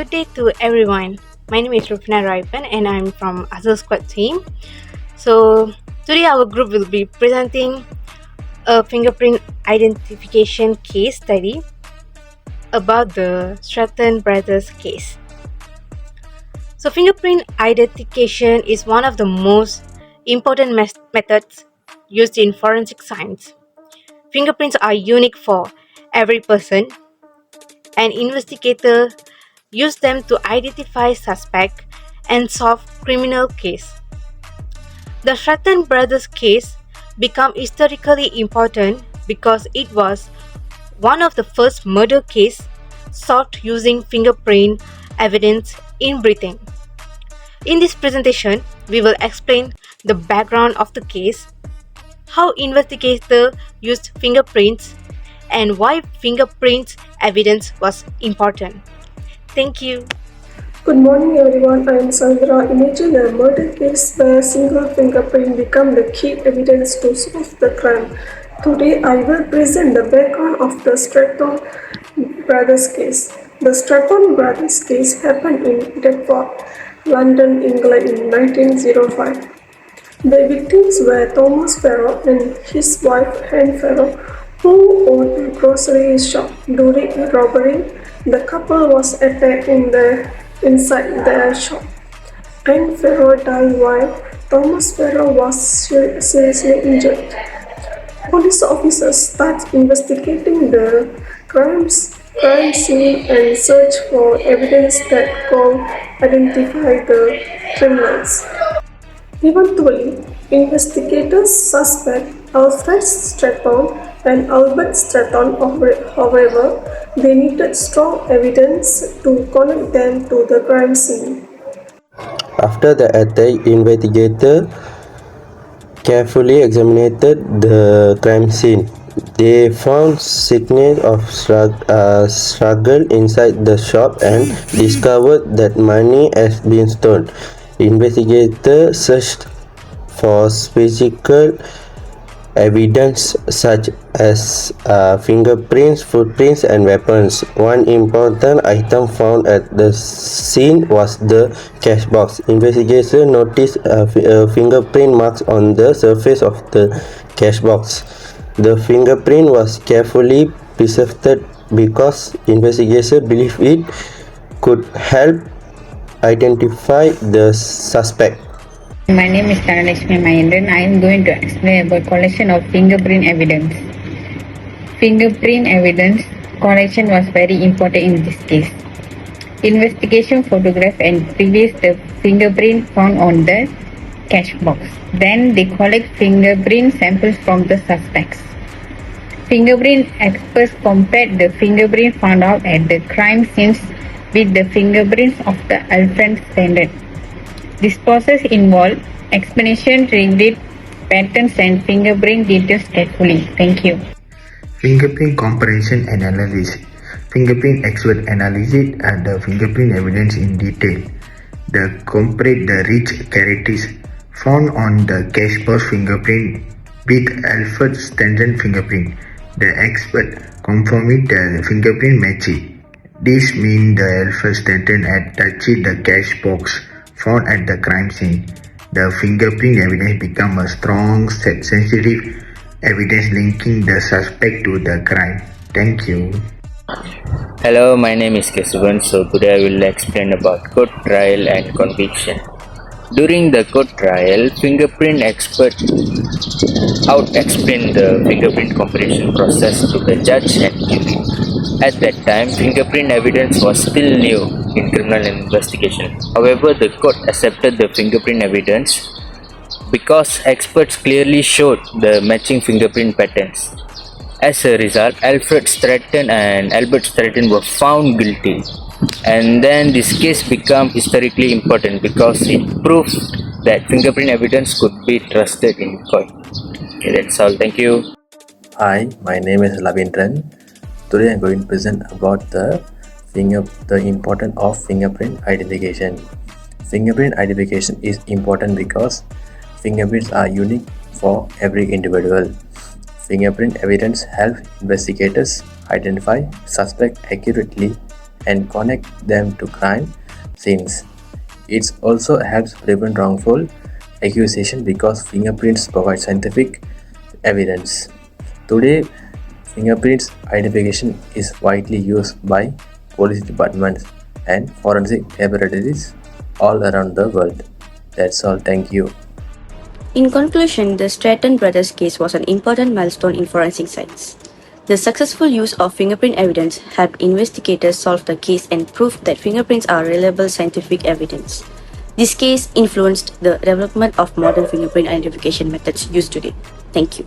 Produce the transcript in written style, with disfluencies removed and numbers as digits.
Good day to everyone. My name is Rufina Raipan and I'm from Azure Squad team. So today our group will be presenting a fingerprint identification case study about the Stratton brothers case. So fingerprint identification is one of the most important methods used in forensic science. Fingerprints are unique for every person, and investigators use them to identify suspects and solve criminal cases. The Stratton brothers case became historically important because it was one of the first murder cases solved using fingerprint evidence in Britain. In this presentation, we will explain the background of the case, how investigators used fingerprints, and why fingerprints evidence was important. Thank you. Good morning everyone, I am Sandra. Imagine a murder case where a single fingerprint becomes the key evidence to solve the crime. Today I will present the background of the Stratton brothers case. The Stratton brothers case happened in Deptford, London, England in 1905. The victims were Thomas Farrow and his wife Anne Farrow, who owned a grocery shop. During a robbery, the couple was attacked inside their shop. Anne Farrow died while Thomas Farrow was seriously injured. Police officers started investigating the crime scene and searched for evidence that could identify the criminals. Eventually, investigators suspect Alfred Stratton and Albert Stratton. However, they needed strong evidence to connect them to the crime scene. After the attack, investigators carefully examined the crime scene. They found signs of struggle inside the shop and discovered that money has been stolen. Investigators searched for physical evidence such as fingerprints, footprints, and weapons. One important item found at the scene was the cash box. Investigators noticed fingerprint marks on the surface of the cash box. The fingerprint was carefully preserved because investigators believed it could help identify the suspect. My name is Dhanalakshmi Mahendran. I am going to explain about collection of fingerprint evidence. Fingerprint evidence collection was very important in this case. Investigation photograph and previous the fingerprint found on the cash box. Then they collect fingerprint samples from the suspects. Fingerprint experts compared the fingerprint found out at the crime scenes with the fingerprints of the Alfred Stratton. This process involved explanation, read patterns and fingerprint details carefully. Thank you. Fingerprint comparison analysis. Fingerprint expert analyzes the fingerprint evidence in detail. They compare the rich characteristics found on the cash box fingerprint with Alfred Stratton fingerprint. The expert confirmed the fingerprint matching. This means the Alfred Stratton had touched the cash box found at the crime scene. The fingerprint evidence became a strong, sensitive evidence linking the suspect to the crime. Thank you. Hello, my name is Kesavan. So today I will explain about court trial and conviction. During the court trial, fingerprint expert out-explained the fingerprint comparison process to the judge and jury. At that time, fingerprint evidence was still new in criminal investigation. However, the court accepted the fingerprint evidence because experts clearly showed the matching fingerprint patterns. As a result, Alfred Stratton and Albert Stratton were found guilty. And then this case became historically important because it proved that fingerprint evidence could be trusted in court. Okay, that's all. Thank you. Hi, my name is Lavindran. Today I'm going to present about the importance of fingerprint identification. Fingerprint identification is important because fingerprints are unique for every individual. Fingerprint evidence helps investigators identify suspects accurately and connect them to crime scenes. It also helps prevent wrongful accusation because fingerprints provide scientific evidence. Today, fingerprints identification is widely used by police departments and forensic laboratories all around the world. That's all. Thank you. In conclusion, the Stratton brothers case was an important milestone in forensic science. The successful use of fingerprint evidence helped investigators solve the case and proved that fingerprints are reliable scientific evidence. This case influenced the development of modern fingerprint identification methods used today. Thank you.